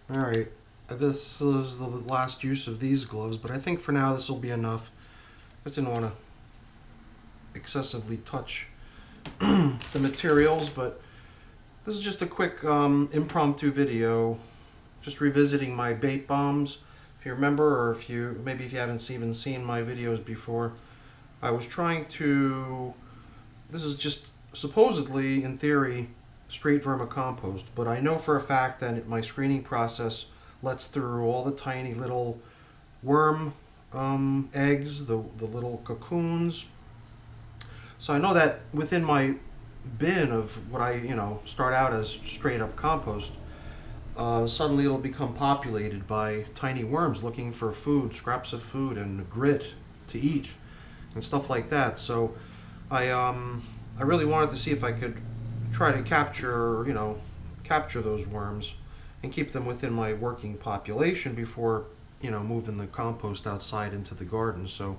Alright, this is the last use of these gloves, but I think for now this will be enough. I just didn't want to excessively touch the materials, but this is just a quick impromptu video, just revisiting my bait bombs. If you remember, or if you haven't even seen my videos before, I was trying to, this is just supposedly, in theory, straight vermicompost, but I know for a fact that my screening process lets through all the tiny little worm eggs, the little cocoons. So I know that within my bin of what I start out as straight up compost, suddenly it'll become populated by tiny worms looking for food, scraps of food, and grit to eat, and stuff like that. So I really wanted to see if I could try to capture those worms and keep them within my working population before moving the compost outside into the garden. So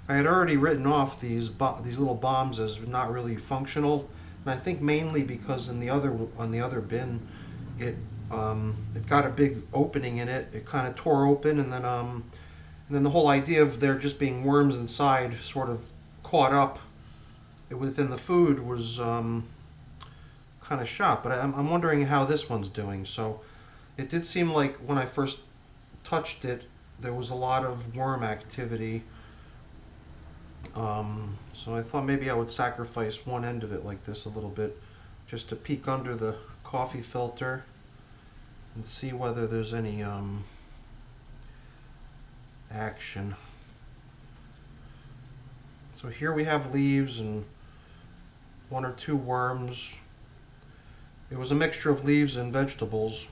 I had already written off these little bombs as not really functional, and I think mainly because on the other bin it got a big opening in it. It kind of tore open, and then the whole idea of there just being worms inside sort of caught up within the food was kind of shot. But I'm wondering how this one's doing. So it did seem like when I first touched it, there was a lot of worm activity. So I thought maybe I would sacrifice one end of it like this a little bit, just to peek under the coffee filter and see whether there's any action. So here we have leaves and one or two worms. It was a mixture of leaves and vegetables,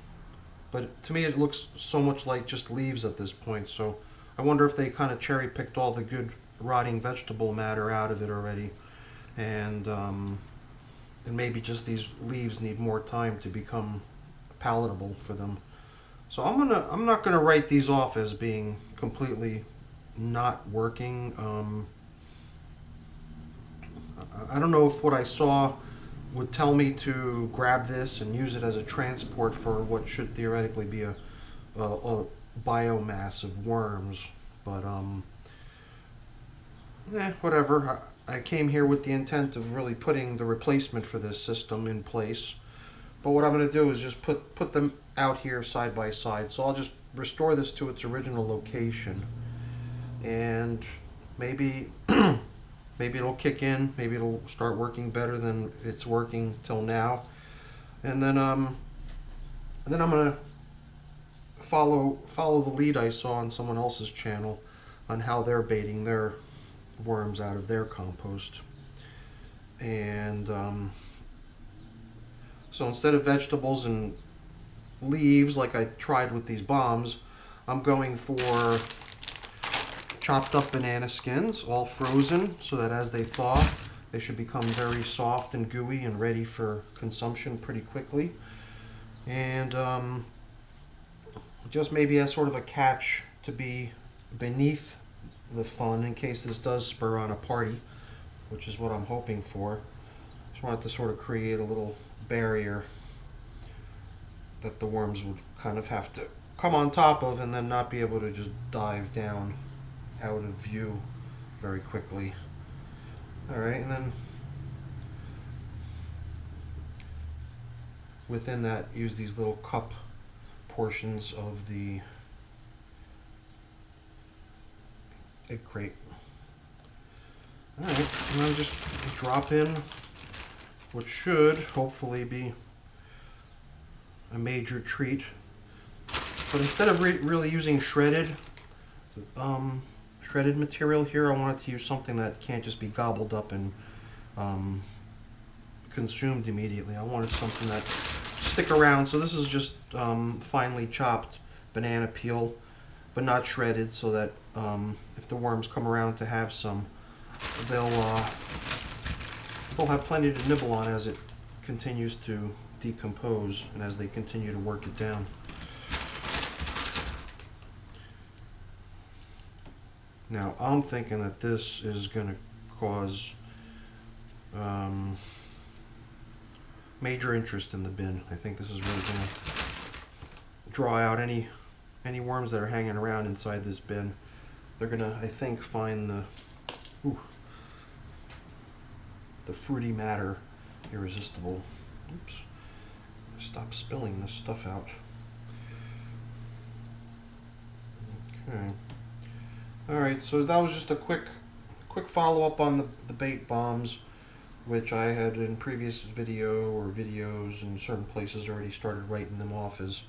but to me it looks so much like just leaves at this point. So I wonder if they kind of cherry picked all the good rotting vegetable matter out of it already, and maybe just these leaves need more time to become palatable for them. So I'm not gonna write these off as being completely not working. I don't know if what I saw would tell me to grab this and use it as a transport for what should theoretically be a biomass of worms, but whatever. I came here with the intent of really putting the replacement for this system in place, but what I'm going to do is just put them out here side by side. So I'll just restore this to its original location, and maybe maybe it'll kick in, maybe it'll start working better than it's working till now, and then I'm gonna follow the lead I saw on someone else's channel on how they're baiting their worms out of their compost. And so instead of vegetables and leaves like I tried with these bombs, I'm going for chopped up banana skins, all frozen, so that as they thaw, they should become very soft and gooey and ready for consumption pretty quickly. And just maybe as sort of a catch to be beneath the fun in case this does spur on a party, which is what I'm hoping for. Just wanted to sort of create a little barrier that the worms would kind of have to come on top of and then not be able to just dive down out of view very quickly. Alright, and then within that, use these little cup portions of the egg crate. Alright, and then just drop in what should hopefully be a major treat. But instead of really using shredded material here, I wanted to use something that can't just be gobbled up and consumed immediately. I wanted something that stick around. So this is just finely chopped banana peel, but not shredded, so that if the worms come around to have some, they'll have plenty to nibble on as it continues to decompose and as they continue to work it down. Now I'm thinking that this is going to cause major interest in the bin. I think this is really going to draw out any worms that are hanging around inside this bin. They're gonna, I think, find the fruity matter irresistible. Oops. Stop spilling this stuff out. Okay. Alright, so that was just a quick follow-up on the bait bombs, which I had in previous videos in certain places already started writing them off as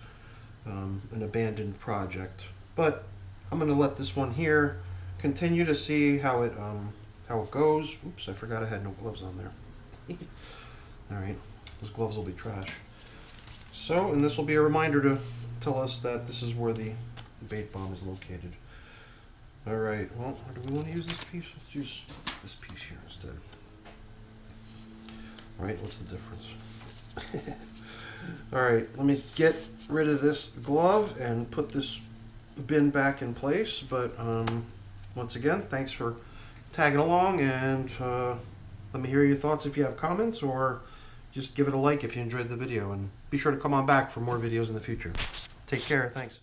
an abandoned project. But I'm going to let this one here continue to see how it goes. Oops, I forgot I had no gloves on there. Alright, those gloves will be trash. So, and this will be a reminder to tell us that this is where the bait bomb is located. Alright, well, do we want to use this piece? Let's use this piece here instead. Alright, what's the difference? Alright, let me get rid of this glove and put this bin back in place. But once again, thanks for tagging along, and let me hear your thoughts if you have comments, or just give it a like if you enjoyed the video, and be sure to come on back for more videos in the future. Take care, thanks.